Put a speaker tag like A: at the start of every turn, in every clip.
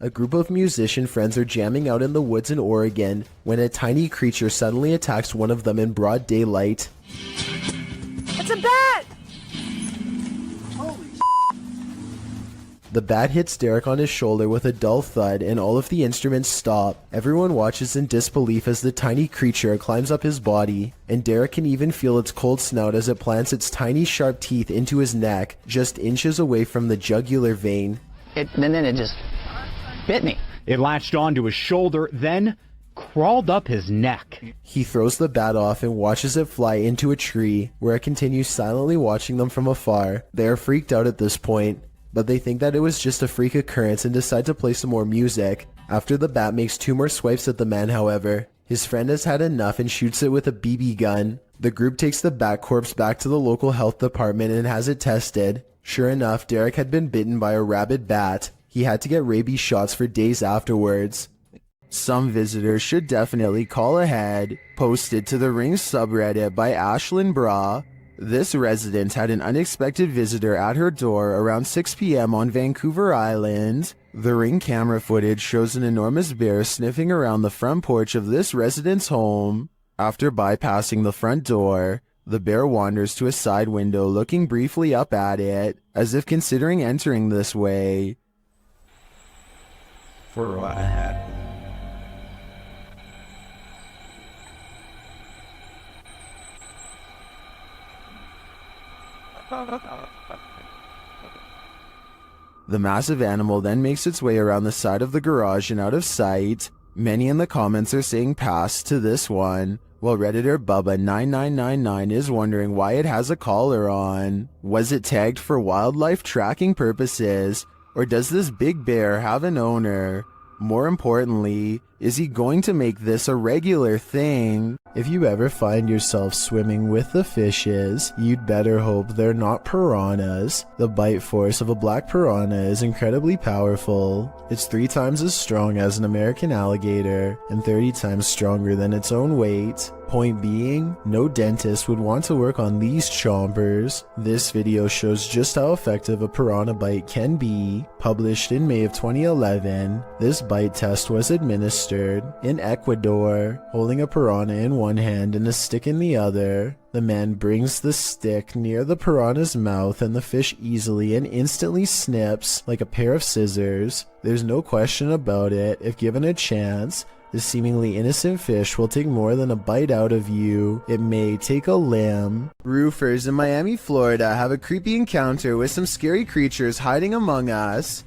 A: A group of musician friends are jamming out in the woods in Oregon when a tiny creature suddenly attacks one of them in broad daylight.
B: It's a bat!
A: The bat hits Derek on his shoulder with a dull thud and all of the instruments stop. Everyone watches in disbelief as the tiny creature climbs up his body, and Derek can even feel its cold snout as it plants its tiny sharp teeth into his neck, just inches away from the jugular vein.
C: And then it just bit me.
D: It latched onto his shoulder, then crawled up his neck.
A: He throws the bat off and watches it fly into a tree, where it continues silently watching them from afar. They are freaked out at this point, but they think that it was just a freak occurrence and decide to play some more music. After the bat makes 2 more swipes at the man, however, his friend has had enough and shoots it with a BB gun. The group takes the bat corpse back to the local health department and has it tested. Sure enough, Derek had been bitten by a rabid bat. He had to get rabies shots for days afterwards. Some visitors should definitely call ahead. Posted to the Ring subreddit by Ashlyn Bra. This resident had an unexpected visitor at her door around 6 p.m. on Vancouver Island. The Ring camera footage shows an enormous bear sniffing around the front porch of this resident's home. After bypassing the front door, the bear wanders to a side window, looking briefly up at it, as if considering entering this way.
E: For what I had.
A: The massive animal then makes its way around the side of the garage and out of sight. Many in the comments are saying pass to this one, while Redditor Bubba9999 is wondering why it has a collar on. Was it tagged for wildlife tracking purposes, or does this big bear have an owner? More importantly, is he going to make this a regular thing? If you ever find yourself swimming with the fishes, you'd better hope they're not piranhas. The bite force of a black piranha is incredibly powerful. It's 3 times as strong as an American alligator, and 30 times stronger than its own weight. Point being, no dentist would want to work on these chompers. This video shows just how effective a piranha bite can be. Published in May of 2011, this bite test was administered in Ecuador, holding a piranha in one hand and a stick in the other. The man brings the stick near the piranha's mouth and the fish easily and instantly snips like a pair of scissors. There's no question about it, if given a chance, this seemingly innocent fish will take more than a bite out of you. It may take a limb. Roofers in Miami, Florida have a creepy encounter with some scary creatures hiding among us.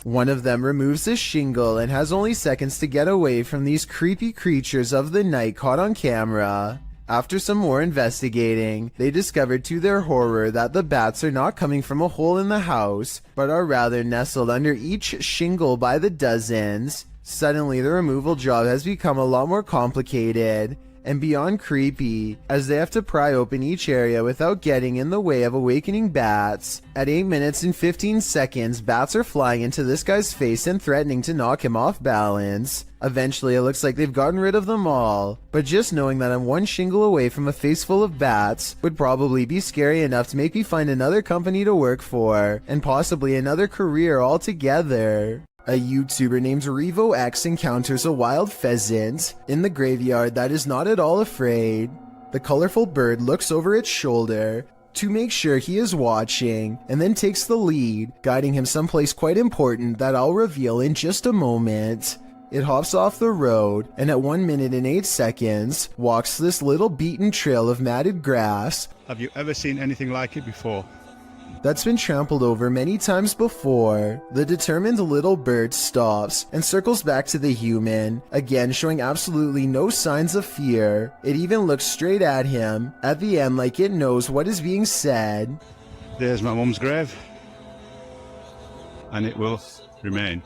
A: One of them removes his shingle and has only seconds to get away from these creepy creatures of the night caught on camera. After some more investigating, they discovered to their horror that the bats are not coming from a hole in the house, but are rather nestled under each shingle by the dozens. Suddenly, the removal job has become a lot more complicated and beyond creepy, as they have to pry open each area without getting in the way of awakening bats. At 8 minutes and 15 seconds, bats are flying into this guy's face and threatening to knock him off balance. Eventually, it looks like they've gotten rid of them all, but just knowing that I'm one shingle away from a face full of bats would probably be scary enough to make me find another company to work for, and possibly another career altogether. A YouTuber named RevoX encounters a wild pheasant in the graveyard that is not at all afraid. The colorful bird looks over its shoulder to make sure he is watching, and then takes the lead, guiding him someplace quite important that I'll reveal in just a moment. It hops off the road, and at 1 minute and 8 seconds, walks this little beaten trail of matted grass.
F: Have you ever seen anything like it before?
A: That's been trampled over many times before. The determined little bird stops and circles back to the human, again showing absolutely no signs of fear. It even looks straight at him, at the end like it knows what is being said.
F: There's my mum's grave, and it will remain,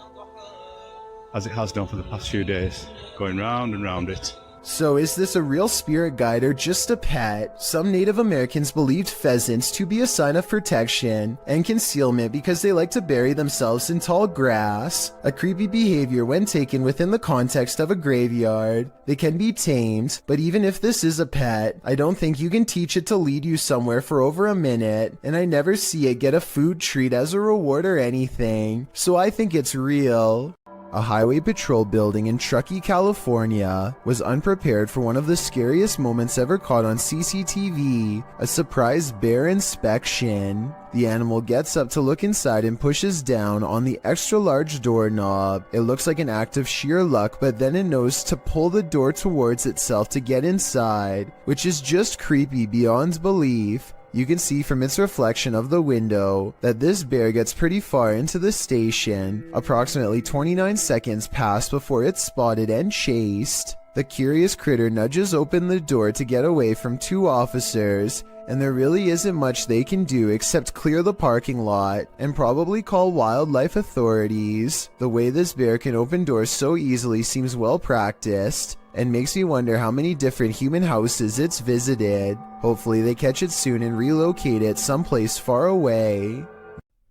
F: as it has done for the past few days, going round and round it.
A: So is this a real spirit guide or just a pet? Some Native Americans believed pheasants to be a sign of protection and concealment because they like to bury themselves in tall grass, a creepy behavior when taken within the context of a graveyard. They can be tamed, but even if this is a pet, I don't think you can teach it to lead you somewhere for over a minute, and I never see it get a food treat as a reward or anything, so I think it's real. A highway patrol building in Truckee, California was unprepared for one of the scariest moments ever caught on CCTV, a surprise bear inspection. The animal gets up to look inside and pushes down on the extra large doorknob. It looks like an act of sheer luck, but then it knows to pull the door towards itself to get inside, which is just creepy beyond belief. You can see from its reflection of the window that this bear gets pretty far into the station. Approximately 29 seconds pass before it's spotted and chased. The curious critter nudges open the door to get away from two officers, and there really isn't much they can do except clear the parking lot and probably call wildlife authorities. The way this bear can open doors so easily seems well practiced, and makes me wonder how many different human houses it's visited. Hopefully they catch it soon and relocate it someplace far away.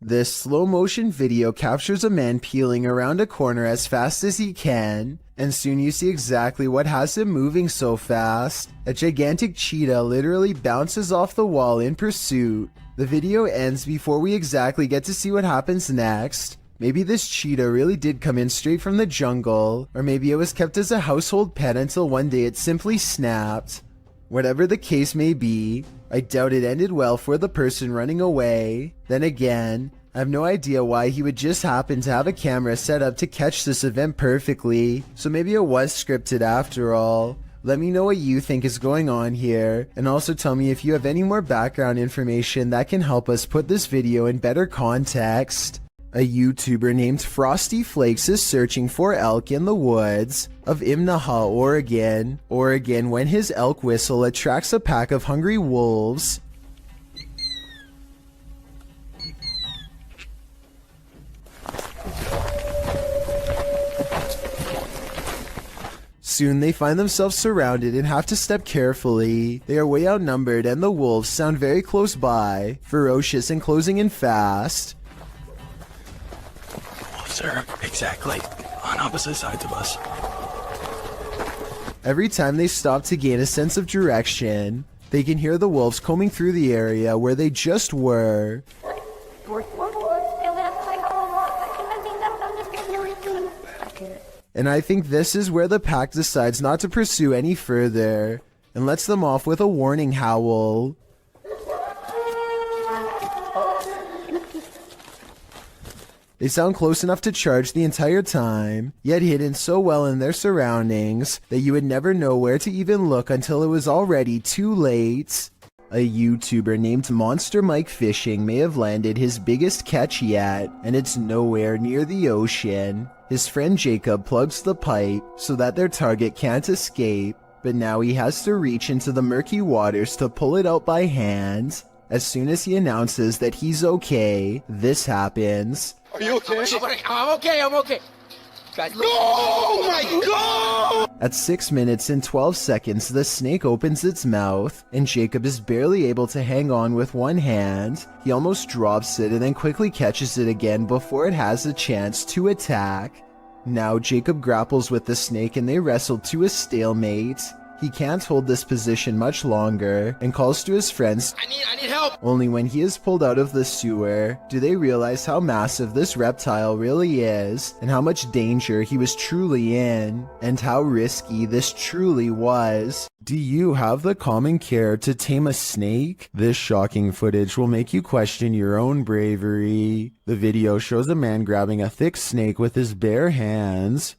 A: This slow motion video captures a man peeling around a corner as fast as he can, and soon you see exactly what has him moving so fast. A gigantic cheetah literally bounces off the wall in pursuit. The video ends before we exactly get to see what happens next. Maybe this cheetah really did come in straight from the jungle, or maybe it was kept as a household pet until one day it simply snapped. Whatever the case may be, I doubt it ended well for the person running away. Then again, I have no idea why he would just happen to have a camera set up to catch this event perfectly, so maybe it was scripted after all. Let me know what you think is going on here, and also tell me if you have any more background information that can help us put this video in better context. A YouTuber named Frosty Flakes is searching for elk in the woods of Imnaha, Oregon, when his elk whistle attracts a pack of hungry wolves. Soon they find themselves surrounded and have to step carefully. They are way outnumbered and the wolves sound very close by, ferocious and closing in fast.
E: Sir, exactly. On opposite sides of us.
A: Every time they stop to gain a sense of direction, they can hear the wolves combing through the area where they just were. And I think this is where the pack decides not to pursue any further, and lets them off with a warning howl. They sound close enough to charge the entire time, yet hidden so well in their surroundings that you would never know where to even look until it was already too late. A YouTuber named Monster Mike Fishing may have landed his biggest catch yet, and it's nowhere near the ocean. His friend Jacob plugs the pipe so that their target can't escape, but now he has to reach into the murky waters to pull it out by hand. As soon as he announces that he's okay, this happens.
E: Are you okay? I'm okay. Guys, no! Oh my god!
A: At 6 minutes and 12 seconds, the snake opens its mouth, and Jacob is barely able to hang on with one hand. He almost drops it and then quickly catches it again before it has a chance to attack. Now Jacob grapples with the snake and they wrestle to a stalemate. He can't hold this position much longer and calls to his friends. I need help! Only when he is pulled out of the sewer do they realize how massive this reptile really is and how much danger he was truly in and how risky this truly was. Do you have the common care to tame a snake? This shocking footage will make you question your own bravery. The video shows a man grabbing a thick snake with his bare hands.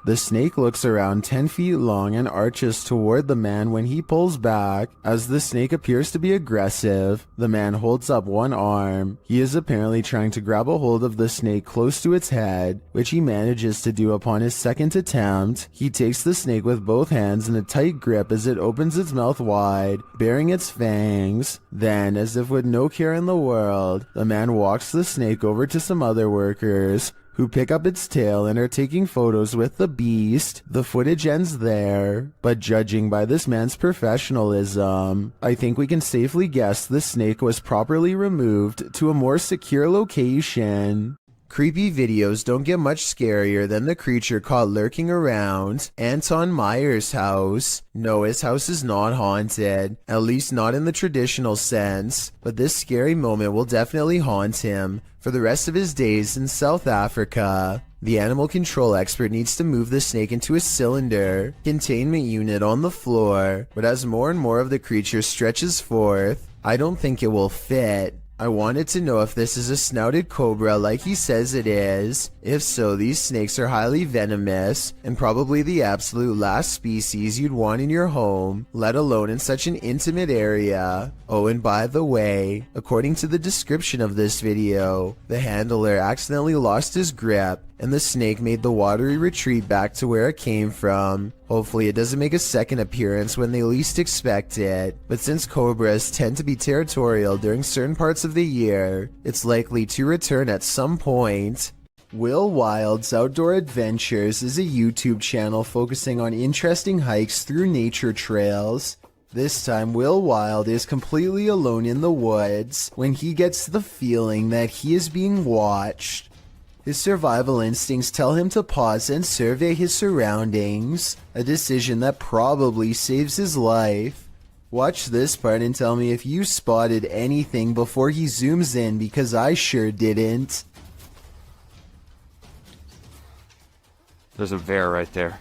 A: The snake looks around 10 feet long and arches toward the man when he pulls back. As the snake appears to be aggressive, the man holds up one arm. He is apparently trying to grab a hold of the snake close to its head, which he manages to do upon his second attempt. He takes the snake with both hands in a tight grip as it opens its mouth wide, baring its fangs. Then, as if with no care in the world, the man walks the snake over to some other workers, who pick up its tail and are taking photos with the beast. The footage ends there, but judging by this man's professionalism, I think we can safely guess the snake was properly removed to a more secure location. Creepy videos don't get much scarier than the creature caught lurking around Anton Meyer's house. No, his house is not haunted, at least not in the traditional sense, but this scary moment will definitely haunt him for the rest of his days in South Africa. The animal control expert needs to move the snake into a cylinder containment unit on the floor, but as more and more of the creature stretches forth, I don't think it will fit. I wanted to know if this is a snouted cobra like he says it is. If so, these snakes are highly venomous and probably the absolute last species you'd want in your home, let alone in such an intimate area. Oh, and by the way, according to the description of this video, the handler accidentally lost his grip and the snake made the watery retreat back to where it came from. Hopefully it doesn't make a second appearance when they least expect it, but since cobras tend to be territorial during certain parts of the year, it's likely to return at some point. Will Wild's Outdoor Adventures is a YouTube channel focusing on interesting hikes through nature trails. This time, Will Wild is completely alone in the woods when he gets the feeling that he is being watched. His survival instincts tell him to pause and survey his surroundings, a decision that probably saves his life. Watch this part and tell me if you spotted anything before he zooms in, because I sure didn't.
G: There's a bear right there.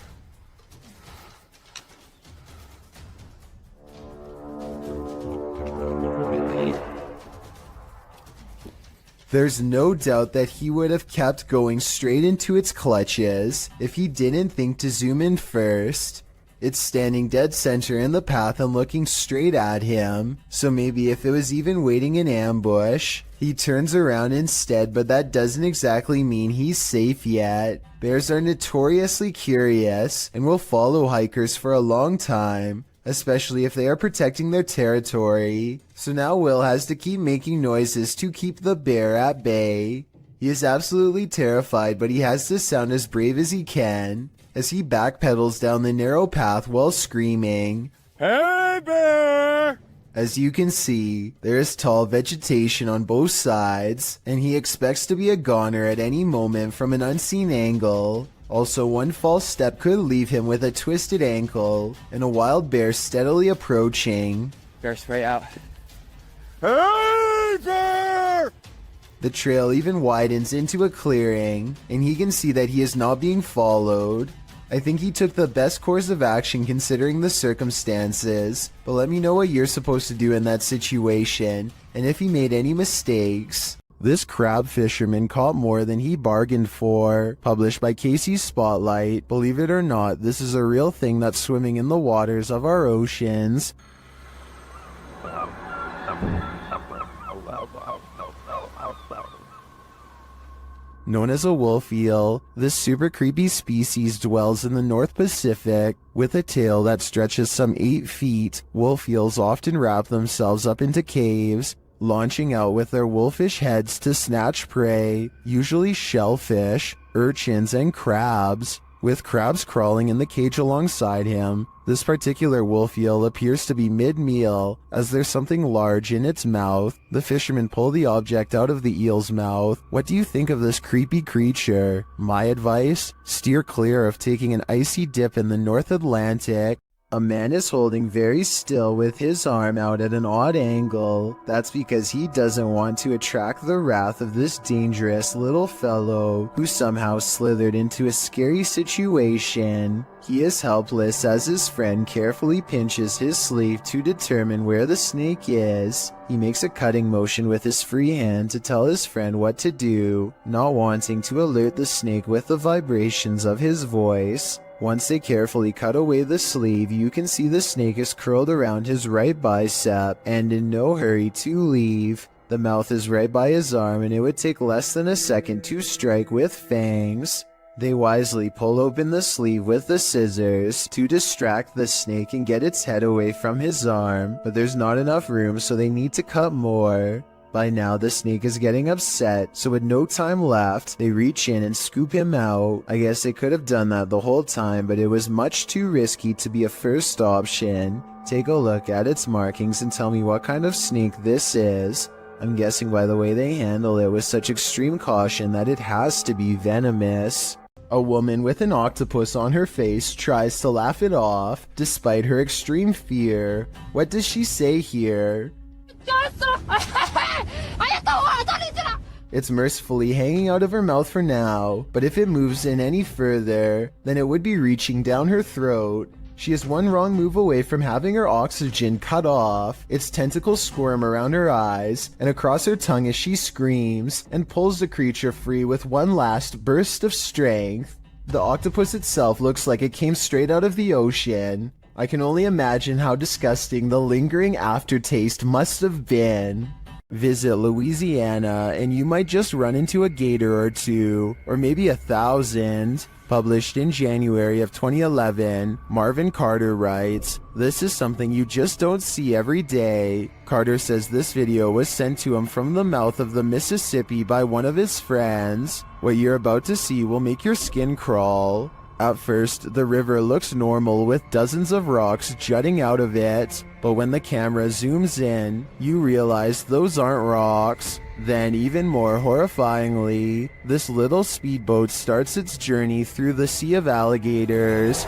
A: There's no doubt that he would have kept going straight into its clutches if he didn't think to zoom in first. It's standing dead center in the path and looking straight at him, so maybe if it was even waiting in ambush, he turns around instead, but that doesn't exactly mean he's safe yet. Bears are notoriously curious and will follow hikers for a long time, especially if they are protecting their territory. So now Will has to keep making noises to keep the bear at bay. He is absolutely terrified, but he has to sound as brave as he can as he backpedals down the narrow path while screaming, "Hey, bear!" As you can see, there is tall vegetation on both sides, and he expects to be a goner at any moment from an unseen angle. Also, one false step could leave him with a twisted ankle, and a wild bear steadily approaching.
E: Bear spray out.
A: Hey, bear! The trail even widens into a clearing, and he can see that he is not being followed. I think he took the best course of action considering the circumstances, but let me know what you're supposed to do in that situation, and if he made any mistakes. This crab fisherman caught more than he bargained for. Published by Casey's Spotlight. Believe it or not, this is a real thing that's swimming in the waters of our oceans. Known as a wolf eel, this super creepy species dwells in the North Pacific. With a tail that stretches some 8 feet, wolf eels often wrap themselves up into caves, launching out with their wolfish heads to snatch prey, usually shellfish, urchins, and crabs. With crabs crawling in the cage alongside him, this particular wolf eel appears to be mid-meal, as there's something large in its mouth. The fishermen pull the object out of the eel's mouth. What do you think of this creepy creature? My advice? Steer clear of taking an icy dip in the North Atlantic. A man is holding very still with his arm out at an odd angle. That's because he doesn't want to attract the wrath of this dangerous little fellow who somehow slithered into a scary situation. He is helpless as his friend carefully pinches his sleeve to determine where the snake is. He makes a cutting motion with his free hand to tell his friend what to do, not wanting to alert the snake with the vibrations of his voice. Once they carefully cut away the sleeve, you can see the snake is curled around his right bicep and in no hurry to leave. The mouth is right by his arm and it would take less than a second to strike with fangs. They wisely pull open the sleeve with the scissors to distract the snake and get its head away from his arm, but there's not enough room, so they need to cut more. By now, the snake is getting upset, so with no time left, they reach in and scoop him out. I guess they could have done that the whole time, but it was much too risky to be a first option. Take a look at its markings and tell me what kind of snake this is. I'm guessing by the way they handle it with such extreme caution that it has to be venomous. A woman with an octopus on her face tries to laugh it off, despite her extreme fear. What does she say here? It's mercifully hanging out of her mouth for now, but if it moves in any further, then it would be reaching down her throat. She is one wrong move away from having her oxygen cut off. Its tentacles squirm around her eyes and across her tongue as she screams and pulls the creature free with one last burst of strength. The octopus itself looks like it came straight out of the ocean. I can only imagine how disgusting the lingering aftertaste must have been. Visit Louisiana and you might just run into a gator or two, or maybe 1,000. Published in January of 2011, Marvin Carter writes, "This is something you just don't see every day." Carter says this video was sent to him from the mouth of the Mississippi by one of his friends. What you're about to see will make your skin crawl. At first, the river looks normal with dozens of rocks jutting out of it, but when the camera zooms in, you realize those aren't rocks. Then, even more horrifyingly, this little speedboat starts its journey through the sea of alligators.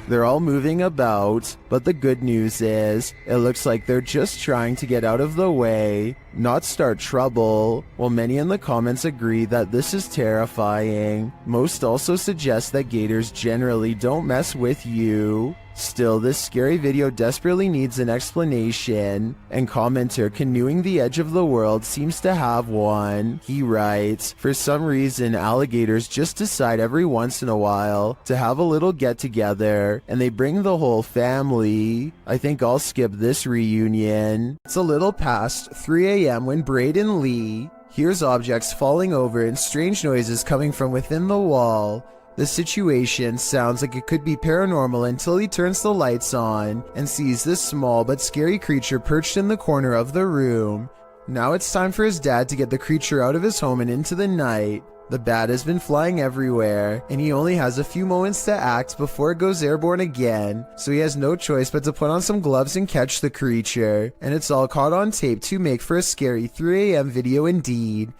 A: They're all moving about, but the good news is, it looks like they're just trying to get out of the way, not start trouble. While many in the comments agree that this is terrifying, most also suggest that gators generally don't mess with you. Still, this scary video desperately needs an explanation, and commenter Canoeing the Edge of the World seems to have one. He writes, "For some reason, alligators just decide every once in a while to have a little get-together, and they bring the whole family. I think I'll skip this reunion." It's a little past 3 a.m. when Braden Lee hears objects falling over and strange noises coming from within the wall. The situation sounds like it could be paranormal until he turns the lights on and sees this small but scary creature perched in the corner of the room. Now it's time for his dad to get the creature out of his home and into the night. The bat has been flying everywhere, and he only has a few moments to act before it goes airborne again, so he has no choice but to put on some gloves and catch the creature, and it's all caught on tape to make for a scary 3 a.m. video indeed.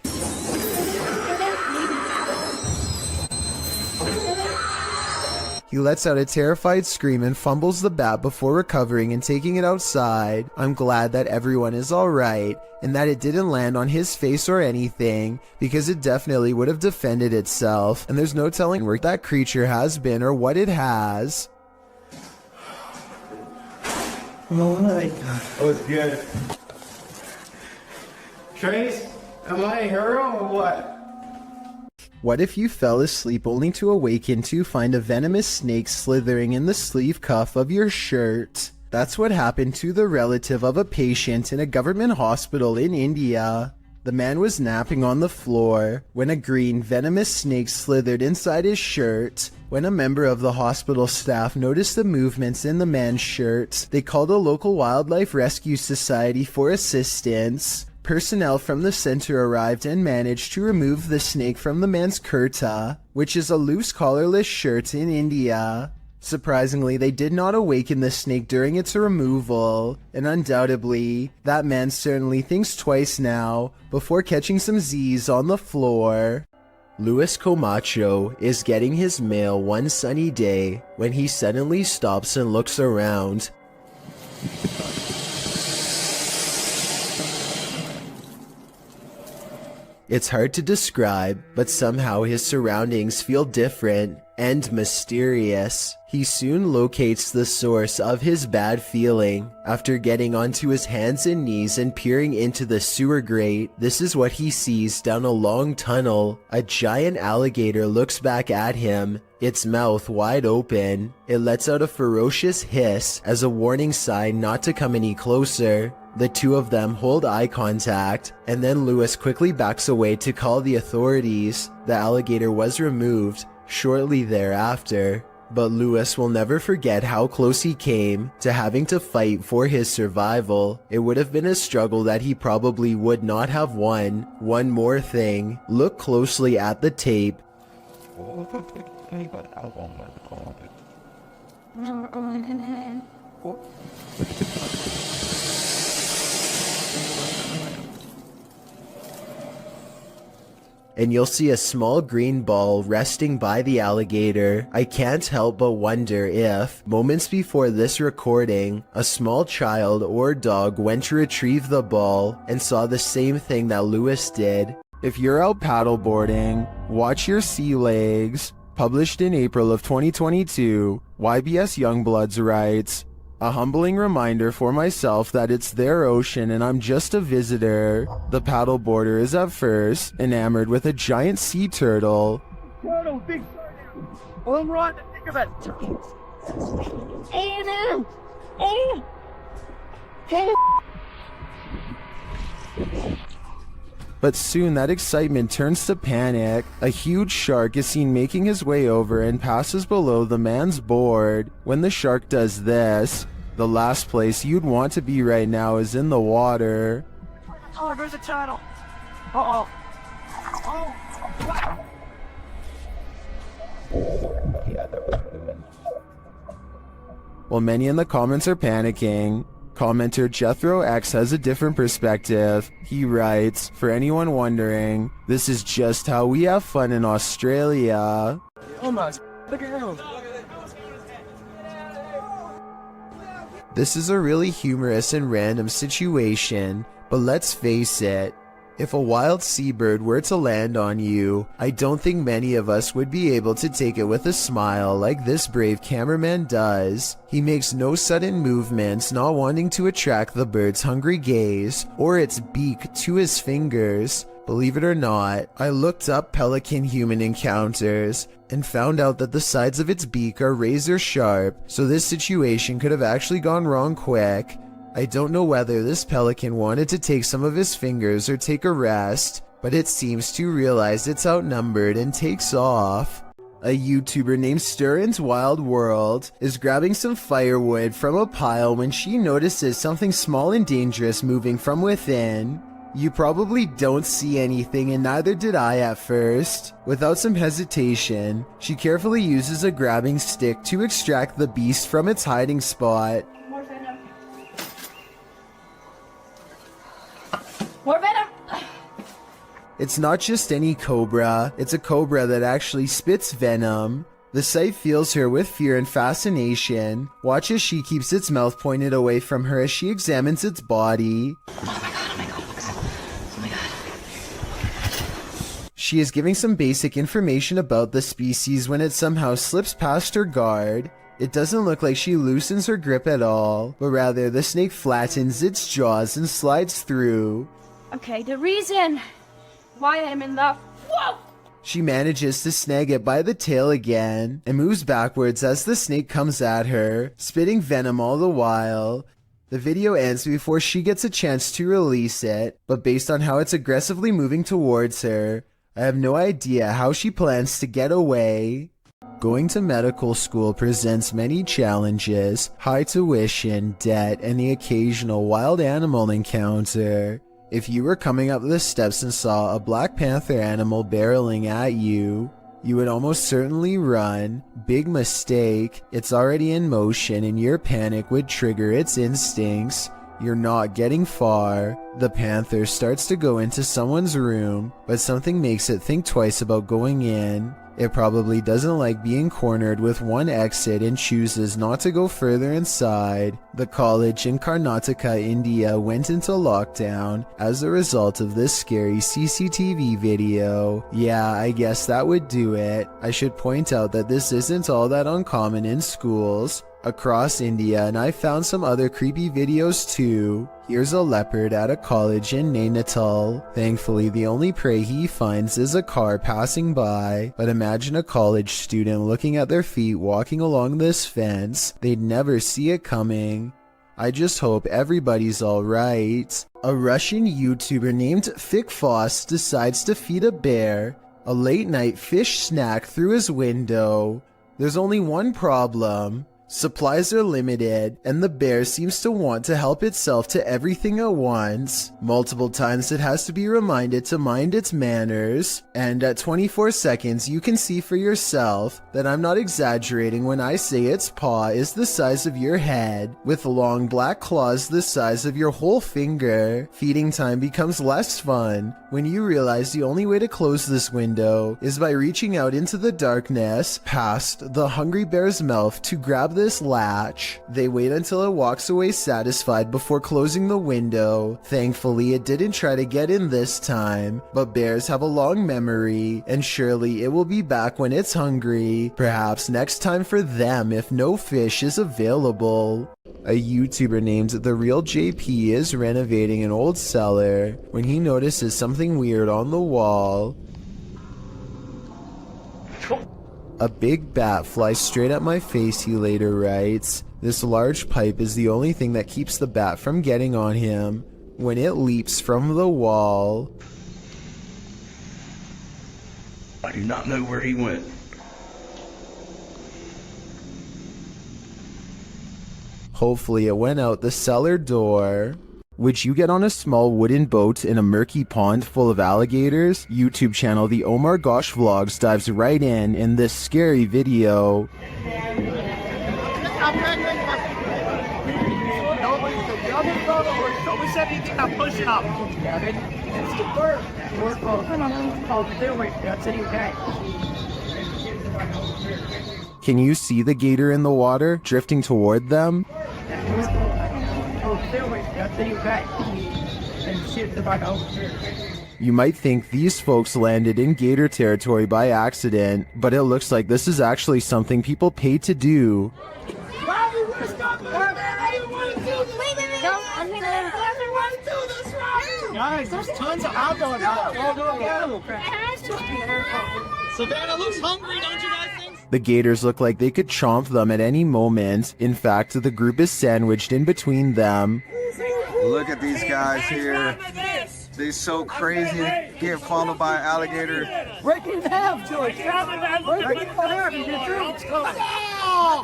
A: He lets out a terrified scream and fumbles the bat before recovering and taking it outside. I'm glad that everyone is alright, and that it didn't land on his face or anything, because it definitely would have defended itself, and there's no telling where that creature has been or what it has.
E: Oh my god. Oh, it's good. Trace, am I a hero or what?
A: What if you fell asleep only to awaken to find a venomous snake slithering in the sleeve cuff of your shirt? That's what happened to the relative of a patient in a government hospital in India. The man was napping on the floor when a green venomous snake slithered inside his shirt. When a member of the hospital staff noticed the movements in the man's shirt, they called a local wildlife rescue society for assistance. Personnel from the center arrived and managed to remove the snake from the man's kurta, which is a loose collarless shirt in India. Surprisingly, they did not awaken the snake during its removal, and undoubtedly, that man certainly thinks twice now before catching some Z's on the floor. Luis Camacho is getting his mail one sunny day when he suddenly stops and looks around. It's hard to describe, but somehow his surroundings feel different and mysterious. He soon locates the source of his bad feeling. After getting onto his hands and knees and peering into the sewer grate, this is what he sees down a long tunnel. A giant alligator looks back at him, its mouth wide open. It lets out a ferocious hiss as a warning sign not to come any closer. The two of them hold eye contact, and then Luis quickly backs away to call the authorities. The alligator was removed shortly thereafter, but Luis will never forget how close he came to having to fight for his survival. It would have been a struggle that he probably would not have won. One more thing, look closely at the tape. And you'll see a small green ball resting by the alligator. I can't help but wonder if, moments before this recording, a small child or dog went to retrieve the ball and saw the same thing that Luis did. If you're out paddleboarding, watch your sea legs. Published in April of 2022, YBS Youngbloods writes, "A humbling reminder for myself that it's their ocean and I'm just a visitor." The paddleboarder is at first enamored with a giant sea turtle.
E: Turtle, big turtle. Well, run, think of it. Oh no! Oh!
A: But soon that excitement turns to panic. A huge shark is seen making his way over and passes below the man's board. When the shark does this, the last place you'd want to be right now is in the water.
E: Oh, there's a turtle. Uh-oh. Oh!
A: While many in the comments are panicking, commenter Jethro X has a different perspective. He writes, "For anyone wondering, this is just how we have fun in Australia."
E: Almost. Look at him.
A: This is a really humorous and random situation, but let's face it, if a wild seabird were to land on you, I don't think many of us would be able to take it with a smile like this brave cameraman does. He makes no sudden movements, not wanting to attract the bird's hungry gaze or its beak to his fingers. Believe it or not, I looked up pelican-human encounters and found out that the sides of its beak are razor sharp, so this situation could have actually gone wrong quick. I don't know whether this pelican wanted to take some of his fingers or take a rest, but it seems to realize it's outnumbered and takes off. A YouTuber named Stirrin's Wild World is grabbing some firewood from a pile when she notices something small and dangerous moving from within. You probably don't see anything, and neither did I at first. Without some hesitation, she carefully uses a grabbing stick to extract the beast from its hiding spot.
B: More venom. More venom!
A: It's not just any cobra, it's a cobra that actually spits venom. The sight fills her with fear and fascination. Watch as she keeps its mouth pointed away from her as she examines its body. She is giving some basic information about the species when it somehow slips past her guard. It doesn't look like she loosens her grip at all, but rather the snake flattens its jaws and slides through.
B: Okay, the reason why I'm in the... Whoa!
A: She manages to snag it by the tail again and moves backwards as the snake comes at her, spitting venom all the while. The video ends before she gets a chance to release it, but based on how it's aggressively moving towards her, I have no idea how she plans to get away. Going to medical school presents many challenges: high tuition, debt, and the occasional wild animal encounter. If you were coming up the steps and saw a black panther animal barreling at you, You would almost certainly run. Big mistake. It's already in motion and your panic would trigger its instincts. You're not getting far. The Panther starts to go into someone's room, but something makes it think twice about going in. It probably doesn't like being cornered with one exit and chooses not to go further inside. The college in Karnataka, India went into lockdown as a result of this scary CCTV video. Yeah, I guess that would do it. I should point out that this isn't all that uncommon in schools across India, and I found some other creepy videos too. Here's a leopard at a college in Nainital. Thankfully, the only prey he finds is a car passing by, but imagine a college student looking at their feet walking along this fence. They'd never see it coming. I just hope everybody's alright. A Russian YouTuber named Fickfoss decides to feed a bear a late night fish snack through his window. There's only one problem. Supplies are limited, and the bear seems to want to help itself to everything at once. Multiple times it has to be reminded to mind its manners, and at 24 seconds you can see for yourself that I'm not exaggerating when I say its paw is the size of your head, with long black claws the size of your whole finger. Feeding time becomes less fun when you realize the only way to close this window is by reaching out into the darkness past the hungry bear's mouth to grab this latch. They wait until it walks away satisfied before closing the window. Thankfully, it didn't try to get in this time, but bears have a long memory, and surely it will be back when it's hungry. Perhaps next time for them if no fish is available. A YouTuber named The Real JP is renovating an old cellar when he notices something weird on the wall. A big bat flies straight at my face, he later writes. This large pipe is the only thing that keeps the bat from getting on him when it leaps from the wall.
H: I do not know where he went.
A: Hopefully it went out the cellar door. Would you get on a small wooden boat in a murky pond full of alligators? YouTube channel The Omar Gosh Vlogs dives right in this scary video. Can you see the gator in the water drifting toward them? You might think these folks landed in gator territory by accident, but it looks like this is actually something people pay to do.
E: Guys, there's tons of outdoor animals. Savannah looks hungry, don't you guys think?
A: The gators look like they could chomp them at any moment. In fact, the group is sandwiched in between them.
I: Look at these guys here. They're so crazy. Getting followed by an alligator.
E: Break it in half, George. Break it in half. You get through.
I: Oh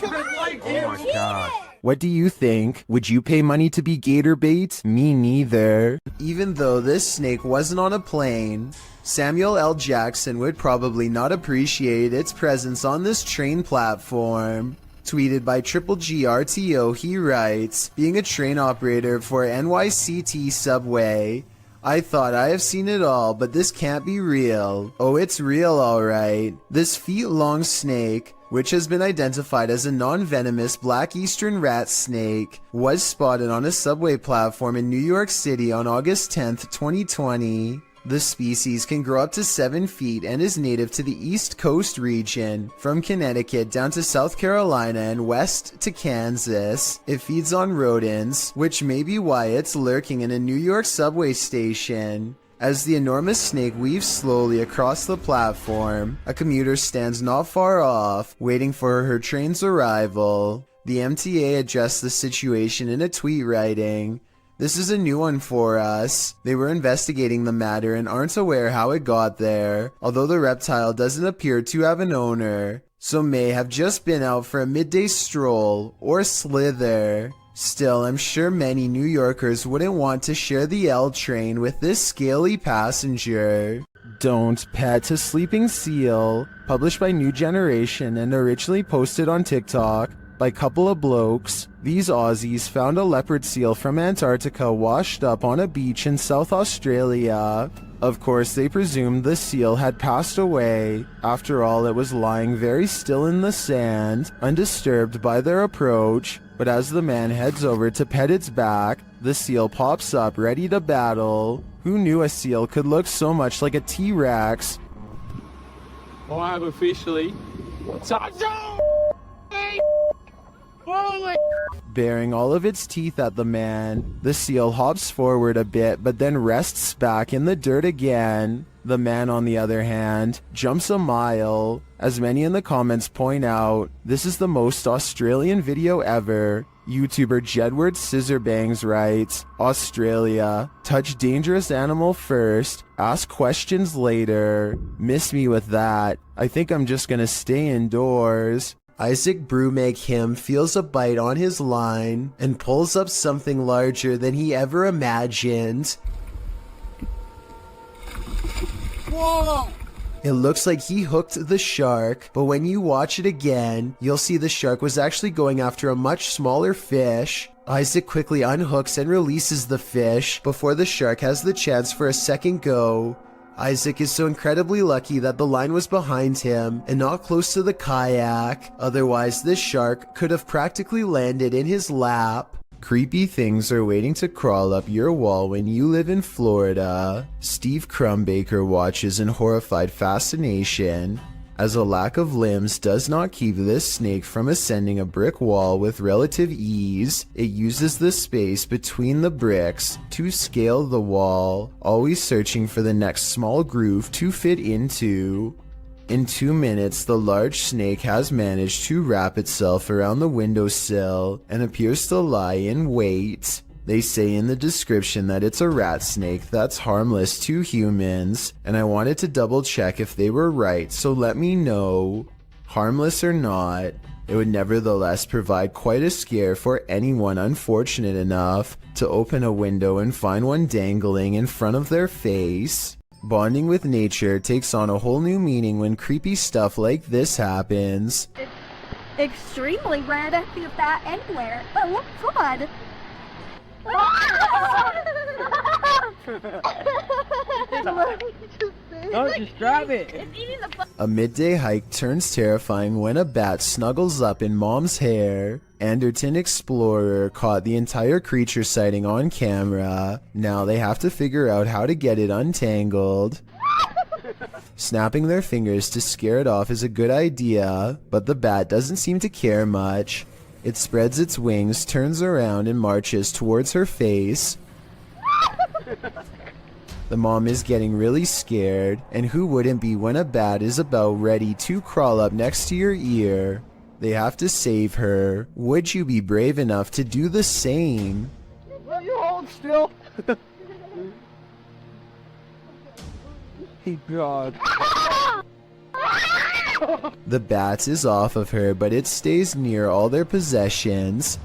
I: my God.
A: What do you think? Would you pay money to be gator bait? Me neither. Even though this snake wasn't on a plane, Samuel L. Jackson would probably not appreciate its presence on this train platform. Tweeted by Triple GRTO, he writes, being a train operator for NYCT subway, I thought I have seen it all, but this can't be real. Oh, it's real alright. This feet-long snake, which has been identified as a non-venomous black eastern rat snake, was spotted on a subway platform in New York City on August 10th, 2020. The species can grow up to 7 feet and is native to the East Coast region, from Connecticut down to South Carolina and west to Kansas. It feeds on rodents, which may be why it's lurking in a New York subway station. As the enormous snake weaves slowly across the platform, a commuter stands not far off, waiting for her train's arrival. The MTA addressed the situation in a tweet writing, "This is a new one for us. They were investigating the matter and aren't aware how it got there, although the reptile doesn't appear to have an owner, so may have just been out for a midday stroll or slither. Still, I'm sure many New Yorkers wouldn't want to share the L train with this scaly passenger." Don't pet a sleeping seal, published by New Generation and originally posted on TikTok by a couple of blokes. These Aussies found a leopard seal from Antarctica washed up on a beach in South Australia. Of course, they presumed the seal had passed away. After all, it was lying very still in the sand, undisturbed by their approach. But as the man heads over to pet its back, the seal pops up ready to battle. Who knew a seal could look so much like a T-Rex?
E: I have officially...
A: Baring all of its teeth at the man, the seal hops forward a bit but then rests back in the dirt again. The man, on the other hand, jumps a mile. As many in the comments point out, this is the most Australian video ever. YouTuber Jedward Scissorbangs writes, Australia, touch dangerous animal first, ask questions later. Miss me with that. I think I'm just gonna stay indoors. Isaac Brumeg him feels a bite on his line and pulls up something larger than he ever imagined.
E: Whoa!
A: It looks like he hooked the shark, but when you watch it again, you'll see the shark was actually going after a much smaller fish. Isaac quickly unhooks and releases the fish before the shark has the chance for a second go. Isaac is so incredibly lucky that the line was behind him and not close to the kayak. Otherwise, this shark could have practically landed in his lap. Creepy things are waiting to crawl up your wall when you live in Florida. Steve Crumbaker watches in horrified fascination as a lack of limbs does not keep this snake from ascending a brick wall with relative ease. It uses the space between the bricks to scale the wall, always searching for the next small groove to fit into. In 2 minutes, the large snake has managed to wrap itself around the windowsill and appears to lie in wait. They say in the description that it's a rat snake that's harmless to humans, and I wanted to double check if they were right, so let me know. Harmless or not, it would nevertheless provide quite a scare for anyone unfortunate enough to open a window and find one dangling in front of their face. Bonding with nature takes on a whole new meaning when creepy stuff like this happens.
B: It's extremely rare to see that anywhere, but look good.
E: Don't just grab it.
A: A midday hike turns terrifying when a bat snuggles up in mom's hair. Anderton Explorer caught the entire creature sighting on camera. Now they have to figure out how to get it untangled. Snapping their fingers to scare it off is a good idea, but the bat doesn't seem to care much. It spreads its wings, turns around, and marches towards her face. The mom is getting really scared, and who wouldn't be when a bat is about ready to crawl up next to your ear? They have to save her. Would you be brave enough to do the same?
E: You hold still. Hey, God.
A: The bat is off of her, but it stays near all their possessions.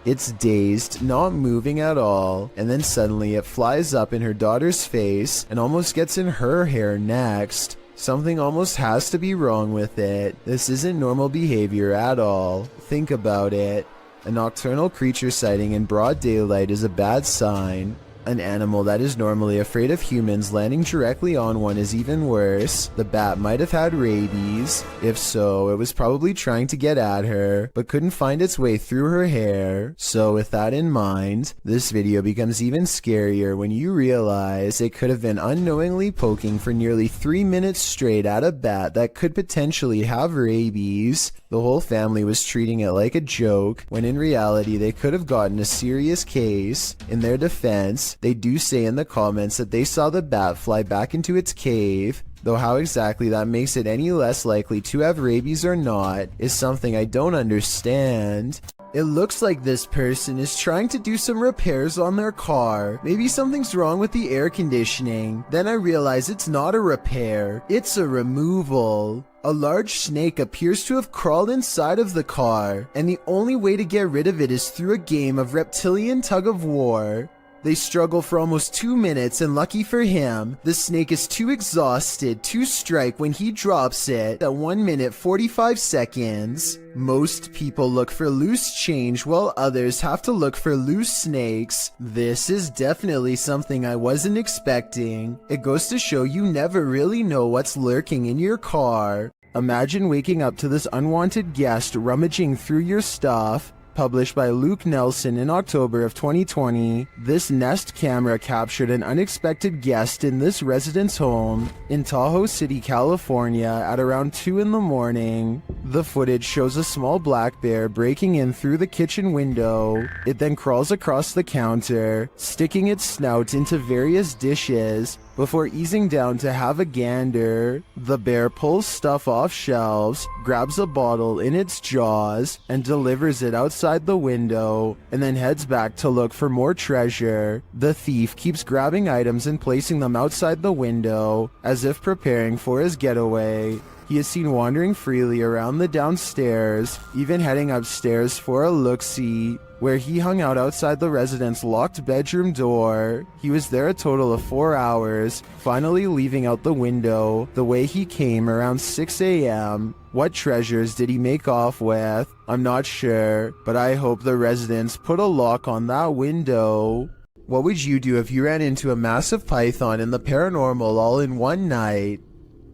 A: It's dazed, not moving at all, and then suddenly it flies up in her daughter's face and almost gets in her hair next. Something almost has to be wrong with it. This isn't normal behavior at all. Think about it. A nocturnal creature sighting in broad daylight is a bad sign. An animal that is normally afraid of humans landing directly on one is even worse. The bat might have had rabies. If so, it was probably trying to get at her, but couldn't find its way through her hair. So with that in mind, this video becomes even scarier when you realize it could have been unknowingly poking for nearly 3 minutes straight at a bat that could potentially have rabies. The whole family was treating it like a joke, when in reality they could have gotten a serious case. In their defense, they do say in the comments that they saw the bat fly back into its cave, though how exactly that makes it any less likely to have rabies or not is something I don't understand. It looks like this person is trying to do some repairs on their car. Maybe something's wrong with the air conditioning. Then I realize it's not a repair, it's a removal. A large snake appears to have crawled inside of the car, and the only way to get rid of it is through a game of reptilian tug-of-war. They struggle for almost 2 minutes, and lucky for him, the snake is too exhausted to strike when he drops it at 1 minute 45 seconds. Most people look for loose change while others have to look for loose snakes. This is definitely something I wasn't expecting. It goes to show you never really know what's lurking in your car. Imagine waking up to this unwanted guest rummaging through your stuff. Published by Luke Nelson in October of 2020, this Nest camera captured an unexpected guest in this resident's home in Tahoe City, California at around 2 in the morning. The footage shows a small black bear breaking in through the kitchen window. It then crawls across the counter, sticking its snout into various dishes before easing down to have a gander. The bear pulls stuff off shelves, grabs a bottle in its jaws, and delivers it outside the window, and then heads back to look for more treasure. The thief keeps grabbing items and placing them outside the window, as if preparing for his getaway. He is seen wandering freely around the downstairs, even heading upstairs for a look-see, where he hung out outside the resident's locked bedroom door. He was there a total of 4 hours, finally leaving out the window the way he came around 6 a.m. What treasures did he make off with? I'm not sure, but I hope the residents put a lock on that window. What would you do if you ran into a massive python in the paranormal all in one night?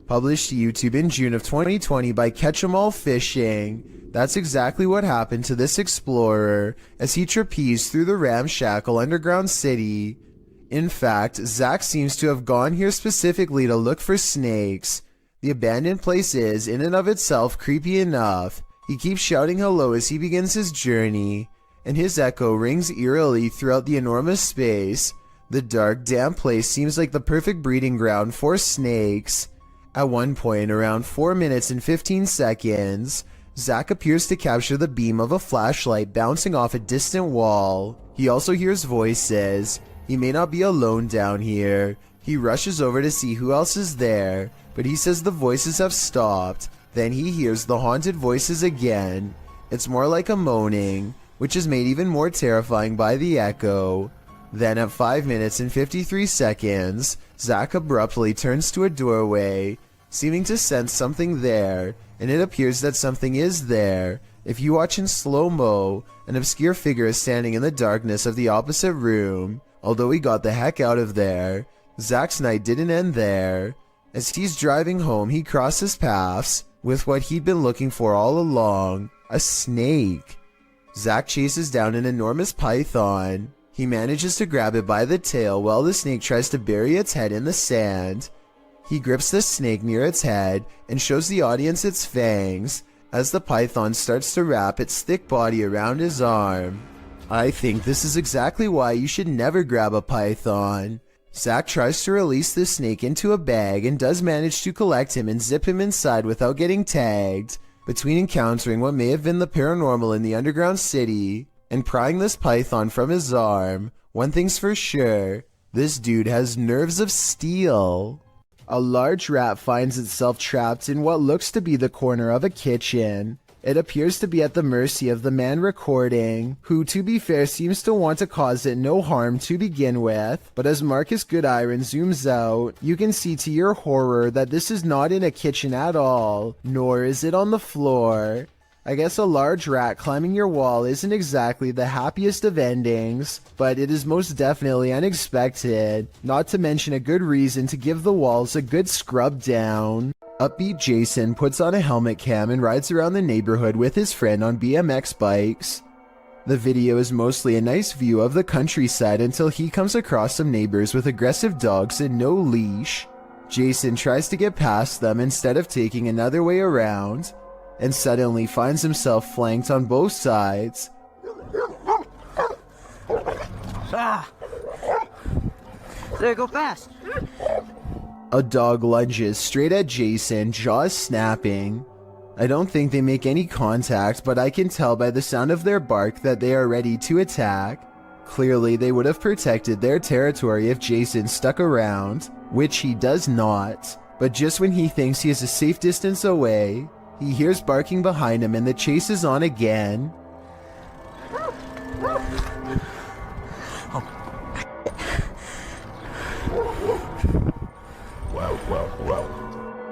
A: Published to YouTube in June of 2020 by Catch 'em All Fishing. That's exactly what happened to this explorer as he trapezed through the ramshackle underground city. In fact, Zach seems to have gone here specifically to look for snakes. The abandoned place is, in and of itself, creepy enough. He keeps shouting hello as he begins his journey, and his echo rings eerily throughout the enormous space. The dark, damp place seems like the perfect breeding ground for snakes. At one point, around 4 minutes and 15 seconds, Zach appears to capture the beam of a flashlight bouncing off a distant wall. He also hears voices. He may not be alone down here. He rushes over to see who else is there, but he says the voices have stopped. Then he hears the haunted voices again. It's more like a moaning, which is made even more terrifying by the echo. Then at 5 minutes and 53 seconds, Zach abruptly turns to a doorway, seeming to sense something there, and it appears that something is there. If you watch in slow-mo, an obscure figure is standing in the darkness of the opposite room. Although he got the heck out of there, Zach's night didn't end there. As he's driving home, he crosses paths with what he'd been looking for all along, a snake. Zach chases down an enormous python. He manages to grab it by the tail while the snake tries to bury its head in the sand. He grips the snake near its head and shows the audience its fangs as the python starts to wrap its thick body around his arm. I think this is exactly why you should never grab a python. Zach tries to release the snake into a bag and does manage to collect him and zip him inside without getting tagged. Between encountering what may have been the paranormal in the underground city and prying this python from his arm, one thing's for sure, this dude has nerves of steel. A large rat finds itself trapped in what looks to be the corner of a kitchen. It appears to be at the mercy of the man recording, who, to be fair, seems to want to cause it no harm to begin with. But as Marcus Goodiron zooms out, you can see to your horror that this is not in a kitchen at all, nor is it on the floor. I guess a large rat climbing your wall isn't exactly the happiest of endings, but it is most definitely unexpected, not to mention a good reason to give the walls a good scrub down. Upbeat Jason puts on a helmet cam and rides around the neighborhood with his friend on BMX bikes. The video is mostly a nice view of the countryside until he comes across some neighbors with aggressive dogs and no leash. Jason tries to get past them instead of taking another way around, and suddenly finds himself flanked on both sides.
C: There, go fast.
A: A dog lunges straight at Jason, jaws snapping. I don't think they make any contact, but I can tell by the sound of their bark that they are ready to attack. Clearly, they would have protected their territory if Jason stuck around, which he does not. But just when he thinks he is a safe distance away, he hears barking behind him and the chase is on again.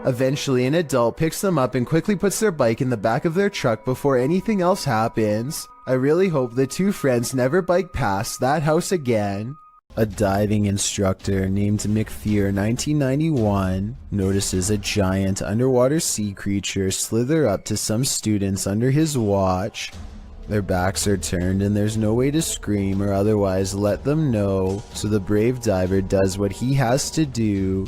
A: Eventually, an adult picks them up and quickly puts their bike in the back of their truck before anything else happens. I really hope the two friends never bike past that house again. A diving instructor named Macleod 1991 notices a giant underwater sea creature slither up to some students under his watch. Their backs are turned and there's no way to scream or otherwise let them know, so the brave diver does what he has to do.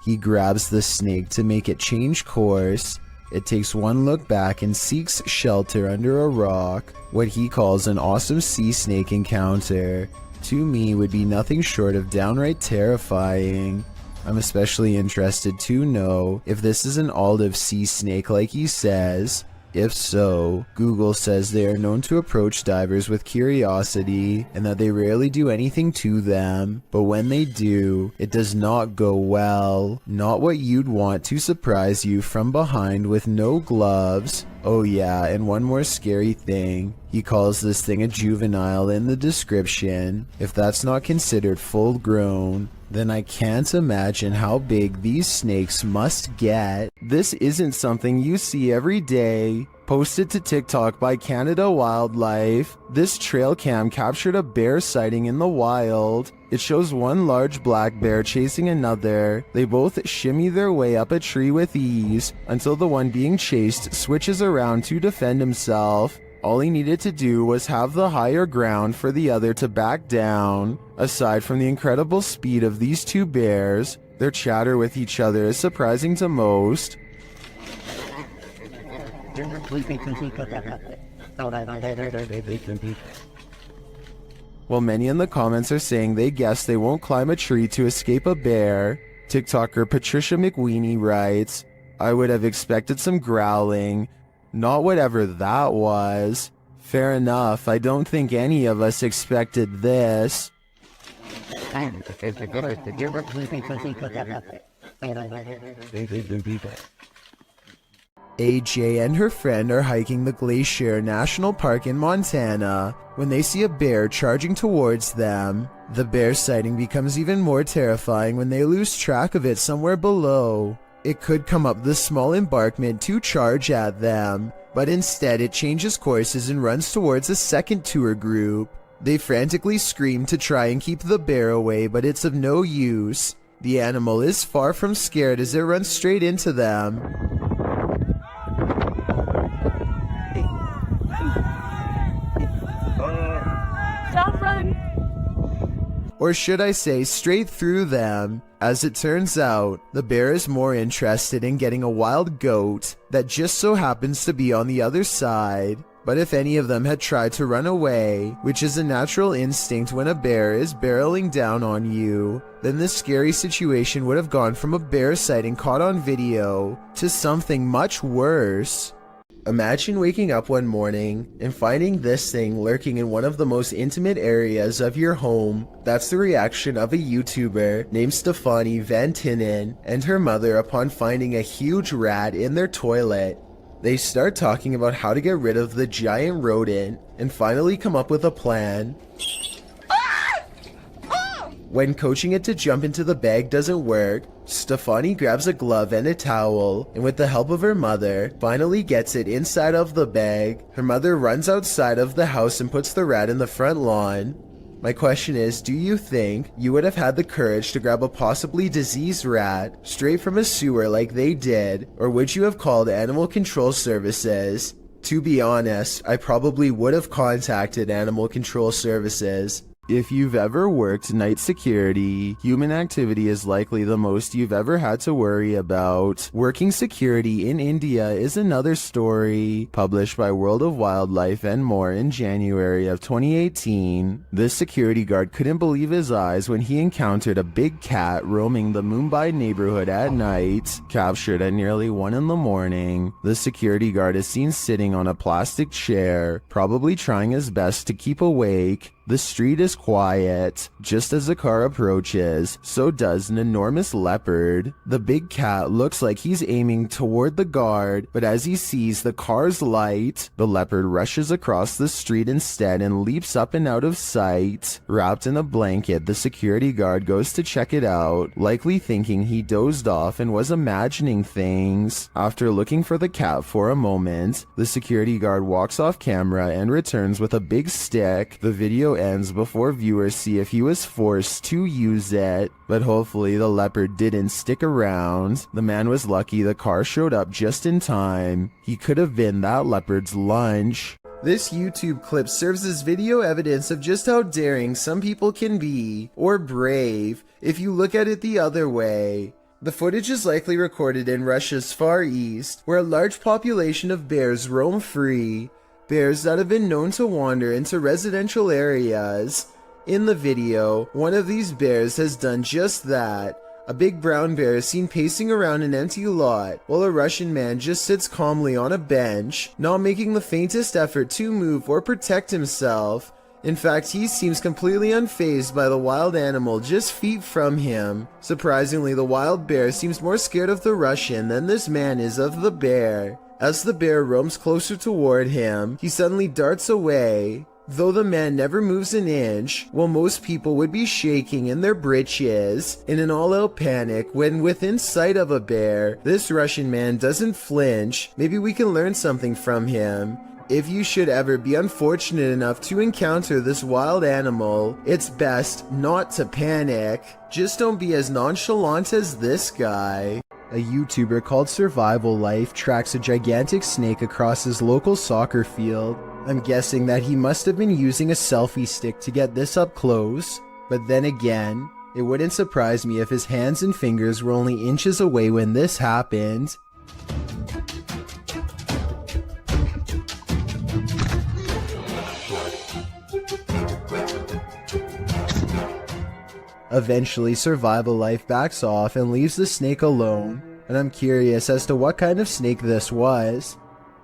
A: He grabs the snake to make it change course. It takes one look back and seeks shelter under a rock. What he calls an awesome sea snake encounter, to me, would be nothing short of downright terrifying. I'm especially interested to know if this is an olive sea snake like he says. If so, Google says they are known to approach divers with curiosity and that they rarely do anything to them, but when they do, it does not go well. Not what you'd want to surprise you from behind with no gloves. Oh yeah, and one more scary thing. He calls this thing a juvenile in the description. If that's not considered full grown, then I can't imagine how big these snakes must get. This isn't something you see every day. Posted to TikTok by Canada Wildlife, this trail cam captured a bear sighting in the wild. It shows one large black bear chasing another. They both shimmy their way up a tree with ease until the one being chased switches around to defend himself. All he needed to do was have the higher ground for the other to back down. Aside from the incredible speed of these two bears, their chatter with each other is surprising to most. While many in the comments are saying they guess they won't climb a tree to escape a bear, TikToker Patricia McWeenie writes, "I would have expected some growling. Not whatever that was. Fair enough, I don't think any of us expected this." AJ and her friend are hiking the Glacier National Park in Montana when they see a bear charging towards them. The bear sighting becomes even more terrifying when they lose track of it somewhere below. It could come up the small embankment to charge at them, but instead it changes courses and runs towards a second tour group. They frantically scream to try and keep the bear away, but it's of no use. The animal is far from scared as it runs straight into them.
B: Stop running!
A: Or should I say straight through them. As it turns out, the bear is more interested in getting a wild goat that just so happens to be on the other side. But if any of them had tried to run away, which is a natural instinct when a bear is barreling down on you, then this scary situation would have gone from a bear sighting caught on video to something much worse. Imagine waking up one morning and finding this thing lurking in one of the most intimate areas of your home. That's the reaction of a YouTuber named Stephanie Van Tinnen and her mother upon finding a huge rat in their toilet. They start talking about how to get rid of the giant rodent and finally come up with a plan. When coaching it to jump into the bag doesn't work, Stephanie grabs a glove and a towel, and with the help of her mother, finally gets it inside of the bag. Her mother runs outside of the house and puts the rat in the front lawn. My question is, do you think you would have had the courage to grab a possibly diseased rat straight from a sewer like they did, or would you have called Animal Control Services? To be honest, I probably would have contacted Animal Control Services. If you've ever worked night security, human activity is likely the most you've ever had to worry about. Working security in India is another story, published by World of Wildlife and more in January of 2018. This security guard couldn't believe his eyes when he encountered a big cat roaming the Mumbai neighborhood at night. Captured at nearly 1 in the morning, the security guard is seen sitting on a plastic chair, probably trying his best to keep awake. The street is quiet. Just as the car approaches, so does an enormous leopard. The big cat looks like he's aiming toward the guard, but as he sees the car's light, the leopard rushes across the street instead and leaps up and out of sight. Wrapped in a blanket, the security guard goes to check it out, likely thinking he dozed off and was imagining things. After looking for the cat for a moment, the security guard walks off camera and returns with a big stick. The video ends before viewers see if he was forced to use it, but hopefully the leopard didn't stick around. The man was lucky the car showed up just in time. He could have been that leopard's lunch. This YouTube clip serves as video evidence of just how daring some people can be, or brave, if you look at it the other way. The footage is likely recorded in Russia's Far East, where a large population of bears roam free. Bears that have been known to wander into residential areas. In the video, one of these bears has done just that. A big brown bear is seen pacing around an empty lot, while a Russian man just sits calmly on a bench, not making the faintest effort to move or protect himself. In fact, he seems completely unfazed by the wild animal just feet from him. Surprisingly, the wild bear seems more scared of the Russian than this man is of the bear. As the bear roams closer toward him, he suddenly darts away. Though the man never moves an inch, while most people would be shaking in their britches in an all-out panic when within sight of a bear, this Russian man doesn't flinch. Maybe we can learn something from him. If you should ever be unfortunate enough to encounter this wild animal, it's best not to panic. Just don't be as nonchalant as this guy. A YouTuber called Survival Life tracks a gigantic snake across his local soccer field. I'm guessing that he must have been using a selfie stick to get this up close, but then again, it wouldn't surprise me if his hands and fingers were only inches away when this happened. Eventually, Survival Life backs off and leaves the snake alone, and I'm curious as to what kind of snake this was.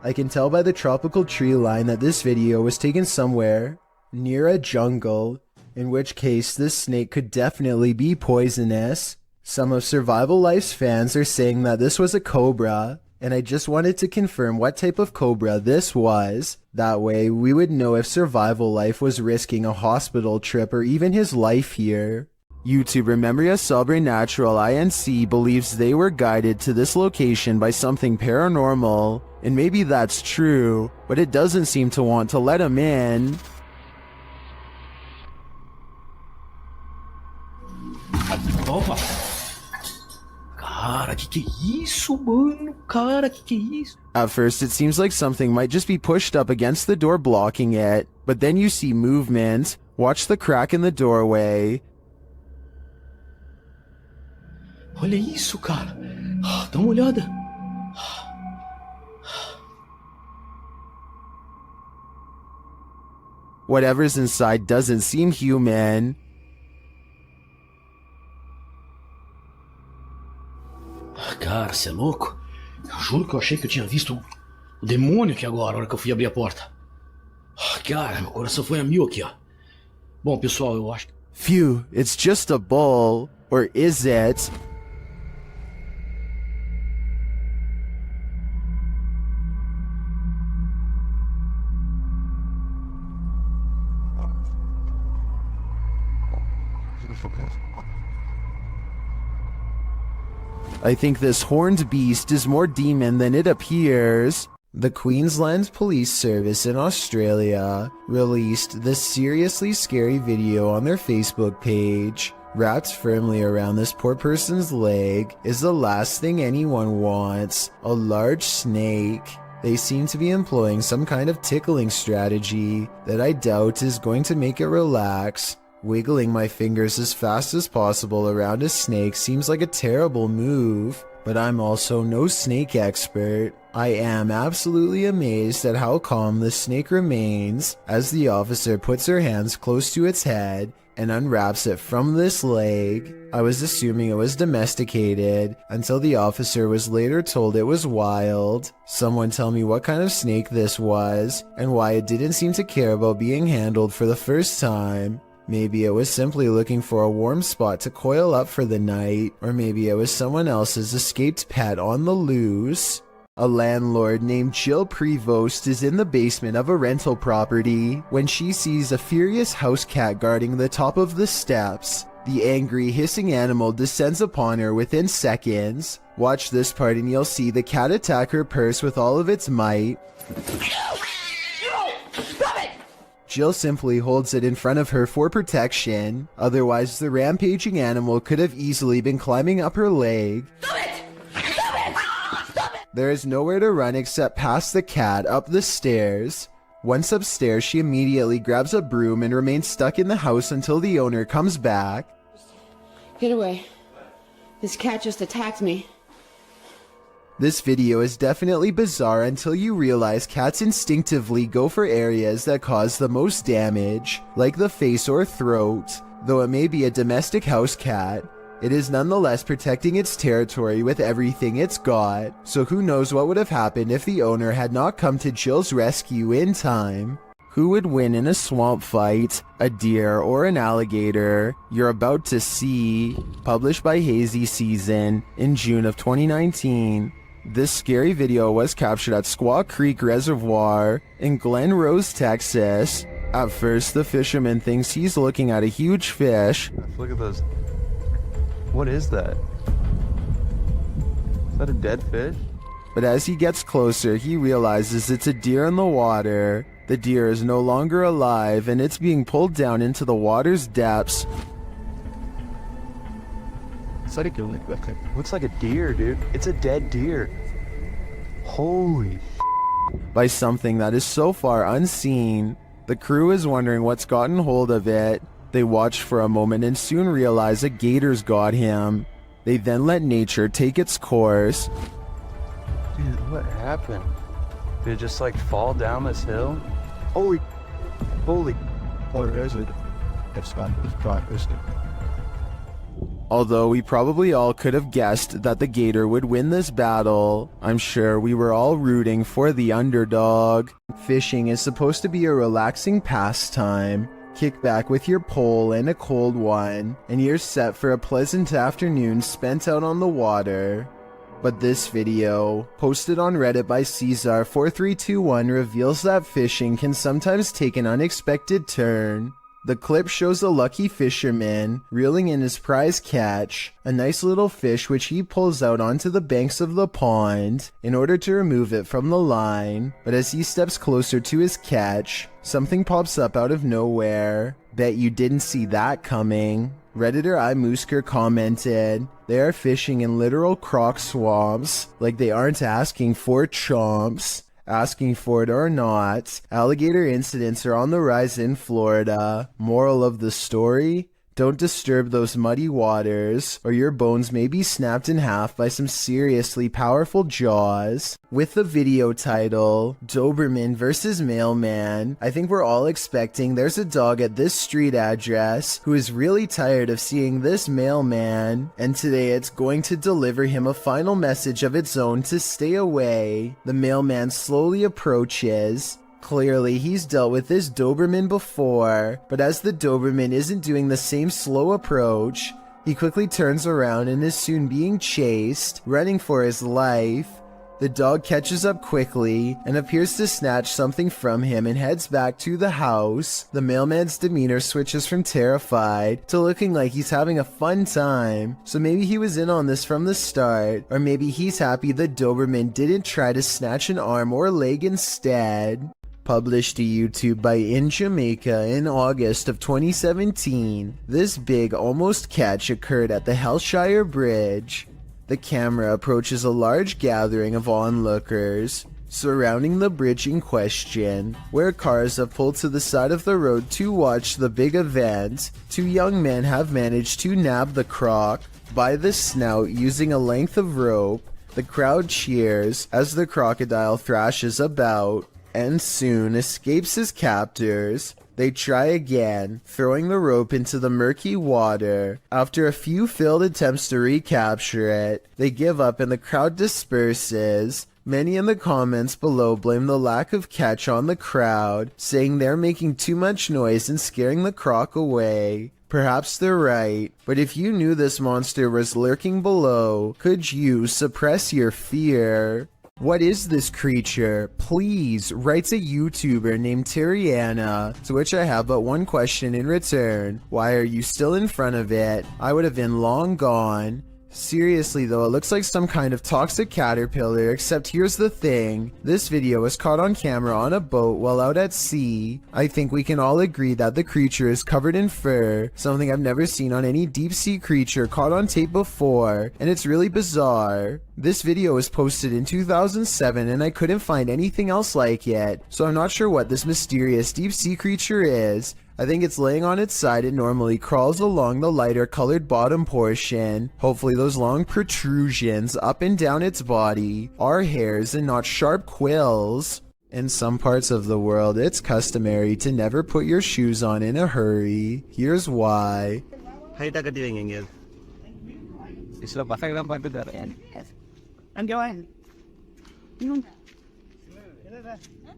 A: I can tell by the tropical tree line that this video was taken somewhere near a jungle, in which case this snake could definitely be poisonous. Some of Survival Life's fans are saying that this was a cobra, and I just wanted to confirm what type of cobra this was. That way, we would know if Survival Life was risking a hospital trip or even his life here. YouTuber Memoria Sobrenatural INC believes they were guided to this location by something paranormal, and maybe that's true, but it doesn't seem to want to let him in.
H: Opa! Cara, que é isso, mano? Cara, que é isso?
A: At first, it seems like something might just be pushed up against the door blocking it, but then you see movement. Watch the crack in the doorway.
H: Olha isso, cara. Dá uma olhada.
A: Whatever's inside doesn't seem human.
H: Cara, você é louco? Eu juro que eu achei que eu tinha visto o demônio aqui agora, na hora que eu fui abrir a porta. Cara, meu coração foi a mil aqui, ó. Bom, pessoal, eu acho que...
A: Phew, it's just a bull. Or is it? I think this horned beast is more demon than it appears. The Queensland Police Service in Australia released this seriously scary video on their Facebook page. Wrapped firmly around this poor person's leg is the last thing anyone wants, a large snake. They seem to be employing some kind of tickling strategy that I doubt is going to make it relax. Wiggling my fingers as fast as possible around a snake seems like a terrible move, but I'm also no snake expert. I am absolutely amazed at how calm the snake remains as the officer puts her hands close to its head and unwraps it from this leg. I was assuming it was domesticated until the officer was later told it was wild. Someone tell me what kind of snake this was and why it didn't seem to care about being handled for the first time. Maybe it was simply looking for a warm spot to coil up for the night, or maybe it was someone else's escaped pet on the loose. A landlord named Jill Prevost is in the basement of a rental property when she sees a furious house cat guarding the top of the steps. The angry, hissing animal descends upon her within seconds. Watch this part and you'll see the cat attack her purse with all of its might. Jill simply holds it in front of her for protection, otherwise the rampaging animal could have easily been climbing up her leg. There is nowhere to run except past the cat up the stairs. Once upstairs, she immediately grabs a broom and remains stuck in the house until the owner comes back.
J: Get away. This cat just attacked me.
A: This video is definitely bizarre until you realize cats instinctively go for areas that cause the most damage, like the face or throat. Though it may be a domestic house cat, it is nonetheless protecting its territory with everything it's got, so who knows what would have happened if the owner had not come to Jill's rescue in time. Who would win in a swamp fight, a deer or an alligator? You're about to see. Published by Hazy Season in June of 2019. This scary video was captured at Squaw Creek Reservoir in Glen Rose, Texas. At first, the fisherman thinks he's looking at a huge fish.
I: Look at those. What is that? Is that a dead fish?
A: But as he gets closer, he realizes it's a deer in the water. The deer is no longer alive and it's being pulled down into the water's depths.
I: Looks like a deer, dude. It's a dead deer. Holy
A: by something that is so far unseen. The crew is wondering what's gotten hold of it. They watch for a moment and soon realize a gator's got him. They then let nature take its course.
I: dude, what happened? Did it just like fall down this hill? Holy. Oh, there's it. It's not this breakfast.
A: Although we probably all could have guessed that the gator would win this battle, I'm sure we were all rooting for the underdog. Fishing is supposed to be a relaxing pastime. Kick back with your pole and a cold one, and you're set for a pleasant afternoon spent out on the water. But this video, posted on Reddit by Caesar4321, reveals that fishing can sometimes take an unexpected turn. The clip shows a lucky fisherman reeling in his prize catch, a nice little fish which he pulls out onto the banks of the pond in order to remove it from the line. But as he steps closer to his catch, something pops up out of nowhere. Bet you didn't see that coming. Redditor iMoosker commented, "They are fishing in literal croc swamps, like they aren't asking for chomps." Asking for it or not, alligator incidents are on the rise in Florida. Moral of the story? Don't disturb those muddy waters, or your bones may be snapped in half by some seriously powerful jaws. With the video title, Doberman vs. Mailman, I think we're all expecting there's a dog at this street address who is really tired of seeing this mailman, and today it's going to deliver him a final message of its own to stay away. The mailman slowly approaches. Clearly, he's dealt with this Doberman before, but as the Doberman isn't doing the same slow approach, he quickly turns around and is soon being chased, running for his life. The dog catches up quickly and appears to snatch something from him and heads back to the house. The mailman's demeanor switches from terrified to looking like he's having a fun time, so maybe he was in on this from the start, or maybe he's happy the Doberman didn't try to snatch an arm or leg instead. Published to YouTube by In Jamaica in August of 2017, this big almost catch occurred at the Hellshire Bridge. The camera approaches a large gathering of onlookers surrounding the bridge in question, where cars have pulled to the side of the road to watch the big event. Two young men have managed to nab the croc by the snout using a length of rope. The crowd cheers as the crocodile thrashes about and soon escapes his captors. They try again, throwing the rope into the murky water. After a few failed attempts to recapture it, they give up and the crowd disperses. Many in the comments below blame the lack of catch on the crowd, saying they're making too much noise and scaring the croc away. Perhaps they're right, but if you knew this monster was lurking below, could you suppress your fear? What is this creature? Please, writes a YouTuber named Piranha, to which I have but one question in return. Why are you still in front of it? I would have been long gone. Seriously though, it looks like some kind of toxic caterpillar, except here's the thing. This video was caught on camera on a boat while out at sea. I think we can all agree that the creature is covered in fur, something I've never seen on any deep sea creature caught on tape before, and it's really bizarre. This video was posted in 2007 and I couldn't find anything else like it, so I'm not sure what this mysterious deep sea creature is. I think it's laying on its side and normally crawls along the lighter colored bottom portion. Hopefully those long protrusions up and down its body are hairs and not sharp quills. In some parts of the world, it's customary to never put your shoes on in a hurry. Here's why.
C: I'm going.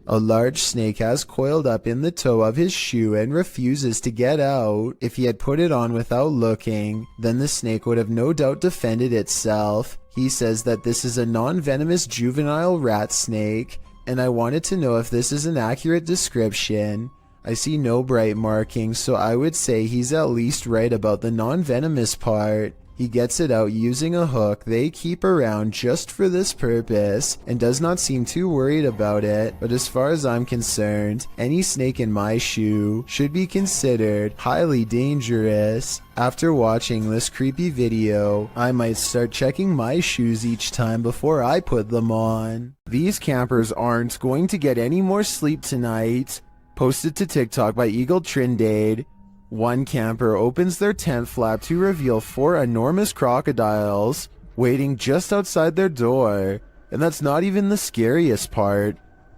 A: A large snake has coiled up in the toe of his shoe and refuses to get out. If he had put it on without looking, then the snake would have no doubt defended itself. He says that this is a non-venomous juvenile rat snake, and I wanted to know if this is an accurate description. I see no bright markings, so I would say he's at least right about the non-venomous part. He gets it out using a hook they keep around just for this purpose and does not seem too worried about it, but as far as I'm concerned, any snake in my shoe should be considered highly dangerous. After watching this creepy video, I might start checking my shoes each time before I put them on. These campers aren't going to get any more sleep tonight. Posted to TikTok by Eagle Trindade. One camper opens their tent flap to reveal 4 enormous crocodiles waiting just outside their door, and that's not even the scariest part.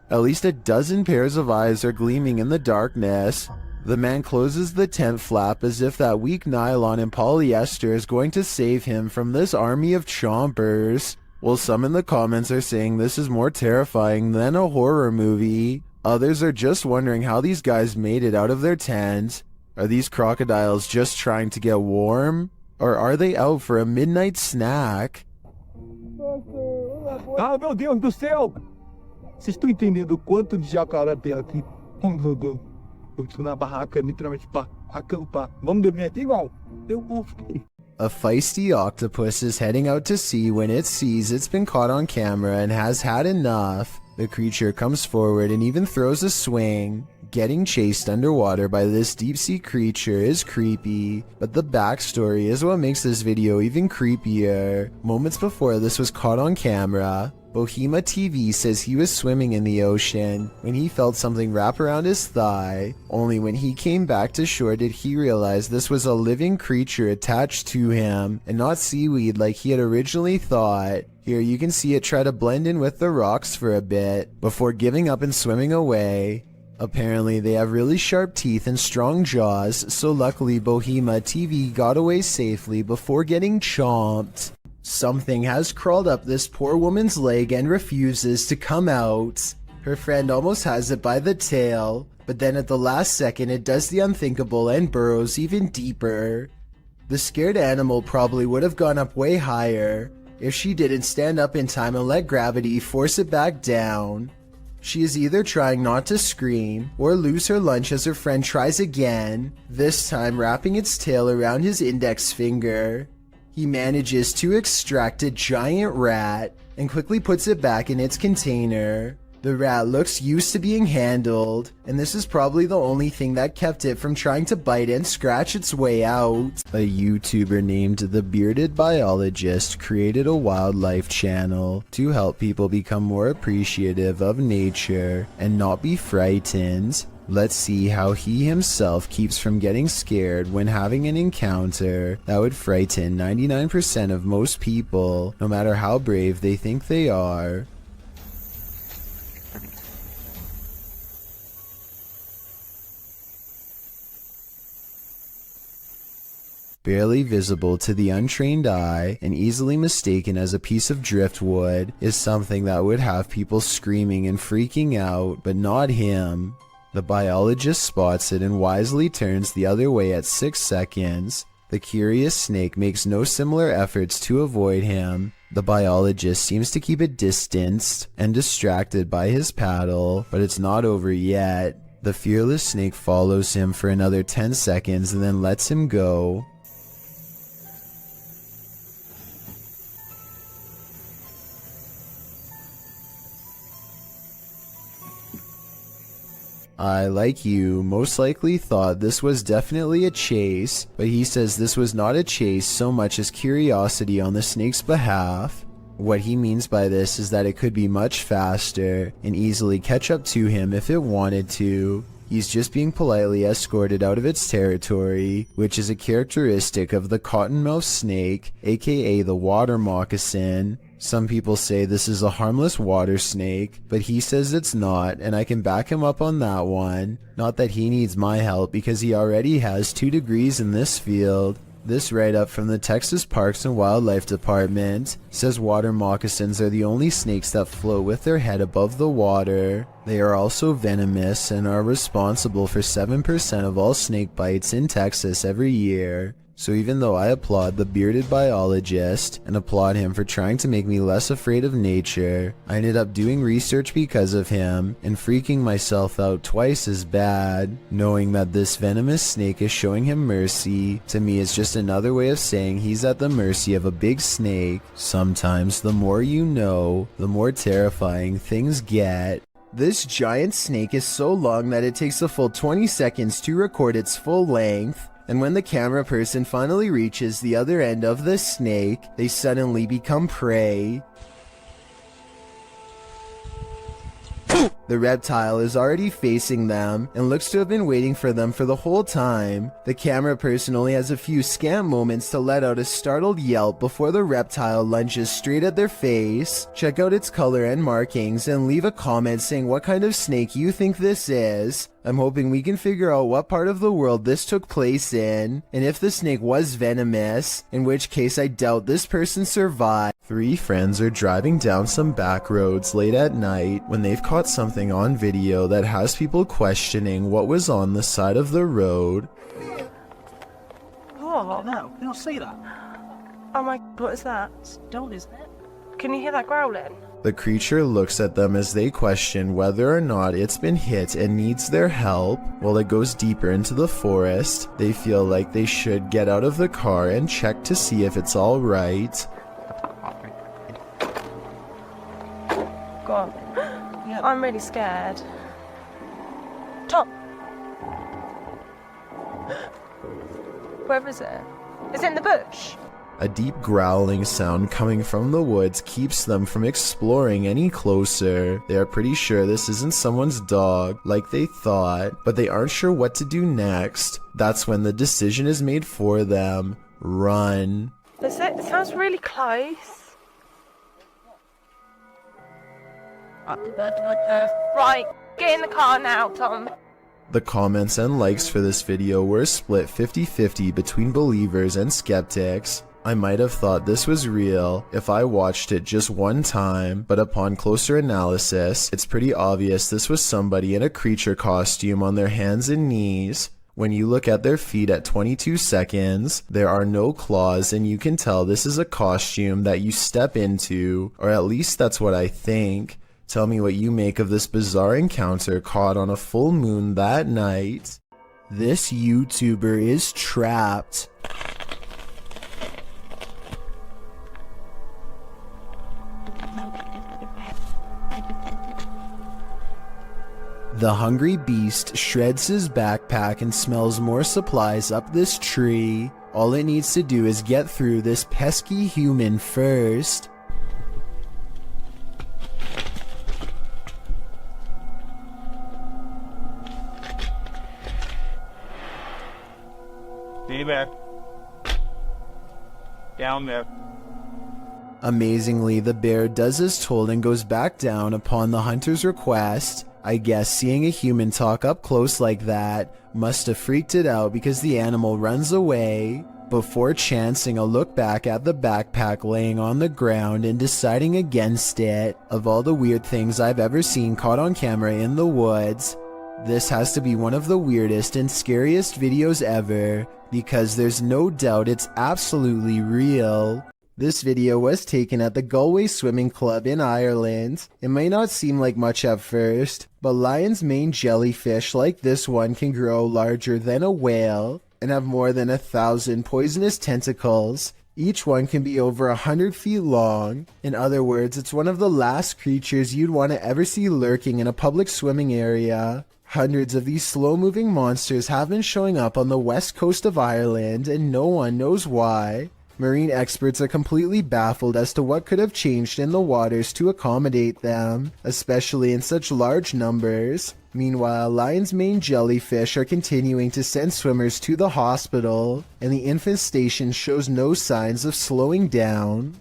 A: At least a dozen pairs of eyes are gleaming in the darkness. The man closes the tent flap as if that weak nylon and polyester is going to save him from this army of chompers. While some in the comments are saying this is more terrifying than a horror movie, others are just wondering how these guys made it out of their tent. Are these crocodiles just trying to get warm? Or are they out for a midnight snack?
K: Ah, meu Deus do céu! Vocês estão entendendo o quanto de jacaré tem aqui? Eu tô na barraca, literalmente, pra acampar. Vamos dormir aqui igual? Eu vou.
A: A feisty octopus is heading out to sea when it sees it's been caught on camera and has had enough. The creature comes forward and even throws a swing. Getting chased underwater by this deep-sea creature is creepy, but the backstory is what makes this video even creepier. Moments before this was caught on camera, Bohema TV says he was swimming in the ocean when he felt something wrap around his thigh. Only when he came back to shore did he realize this was a living creature attached to him and not seaweed like he had originally thought. Here you can see it try to blend in with the rocks for a bit before giving up and swimming away. Apparently they have really sharp teeth and strong jaws, so luckily Bohema TV got away safely before getting chomped. Something has crawled up this poor woman's leg and refuses to come out. Her friend almost has it by the tail, but then at the last second it does the unthinkable and burrows even deeper. The scared animal probably would have gone up way higher if she didn't stand up in time and let gravity force it back down. She is either trying not to scream or lose her lunch as her friend tries again, this time wrapping its tail around his index finger. He manages to extract a giant rat and quickly puts it back in its container. The rat looks used to being handled, and this is probably the only thing that kept it from trying to bite and scratch its way out. A YouTuber named The Bearded Biologist created a wildlife channel to help people become more appreciative of nature and not be frightened. Let's see how he himself keeps from getting scared when having an encounter that would frighten 99% of most people, no matter how brave they think they are. barely visible to the untrained eye and easily mistaken as a piece of driftwood, is something that would have people screaming and freaking out, but not him. The biologist spots it and wisely turns the other way at 6 seconds. The curious snake makes no similar efforts to avoid him. The biologist seems to keep it distanced and distracted by his paddle, but it's not over yet. The fearless snake follows him for another 10 seconds and then lets him go. I, like you, most likely thought this was definitely a chase, but he says this was not a chase so much as curiosity on the snake's behalf. What he means by this is that it could be much faster and easily catch up to him if it wanted to. He's just being politely escorted out of its territory, which is a characteristic of the cottonmouth snake, aka the water moccasin. Some people say this is a harmless water snake, but he says it's not, and I can back him up on that one. Not that he needs my help because he already has 2 degrees in this field. This write-up from the Texas Parks and Wildlife Department says water moccasins are the only snakes that float with their head above the water. They are also venomous and are responsible for 7% of all snake bites in Texas every year. So even though I applaud the bearded biologist and applaud him for trying to make me less afraid of nature, I ended up doing research because of him and freaking myself out twice as bad. Knowing that this venomous snake is showing him mercy, to me is just another way of saying he's at the mercy of a big snake. Sometimes the more you know, the more terrifying things get. This giant snake is so long that it takes a full 20 seconds to record its full length. And when the camera person finally reaches the other end of the snake, they suddenly become prey. The reptile is already facing them and looks to have been waiting for them for the whole time. The camera person only has a few scant moments to let out a startled yelp before the reptile lunges straight at their face. Check out its color and markings and leave a comment saying what kind of snake you think this is. I'm hoping we can figure out what part of the world this took place in, and if the snake was venomous, in which case I doubt this person survived. 3 friends are driving down some back roads late at night when they've caught something on video that has people questioning what was on the side of the road.
E: Oh, no, you don't see that.
L: Oh my, what is that?
E: Don't, isn't it?
L: Can you hear that growling?
A: The creature looks at them as they question whether or not it's been hit and needs their help. While it goes deeper into the forest, they feel like they should get out of the car and check to see if it's all right.
L: God, I'm really scared. Tom! Where is it? Is it in the bush?
A: A deep growling sound coming from the woods keeps them from exploring any closer. They are pretty sure this isn't someone's dog, like they thought, but they aren't sure what to do next. That's when the decision is made for them. Run.
L: Is it? It sounds really close. Right, get in the car now, Tom.
A: The comments and likes for this video were split 50-50 between believers and skeptics. I might have thought this was real if I watched it just one time, but upon closer analysis, it's pretty obvious this was somebody in a creature costume on their hands and knees. When you look at their feet at 22 seconds, there are no claws and you can tell this is a costume that you step into, or at least that's what I think. Tell me what you make of this bizarre encounter caught on a full moon that night. This YouTuber is trapped. The hungry beast shreds his backpack and smells more supplies up this tree. All it needs to do is get through this pesky human first.
F: Stay there. Down there.
A: Amazingly, the bear does as told and goes back down upon the hunter's request. I guess seeing a human talk up close like that must have freaked it out because the animal runs away. before chancing a look back at the backpack laying on the ground and deciding against it. Of all the weird things I've ever seen caught on camera in the woods, this has to be one of the weirdest and scariest videos ever, because there's no doubt it's absolutely real. This video was taken at the Galway Swimming Club in Ireland. It may not seem like much at first, but lion's mane jellyfish like this one can grow larger than a whale and have more than 1,000 poisonous tentacles. Each one can be over 100 feet long. In other words, it's one of the last creatures you'd want to ever see lurking in a public swimming area. Hundreds of these slow-moving monsters have been showing up on the west coast of Ireland, and no one knows why. Marine experts are completely baffled as to what could have changed in the waters to accommodate them, especially in such large numbers. Meanwhile, lion's mane jellyfish are continuing to send swimmers to the hospital, and the infestation shows no signs of slowing down.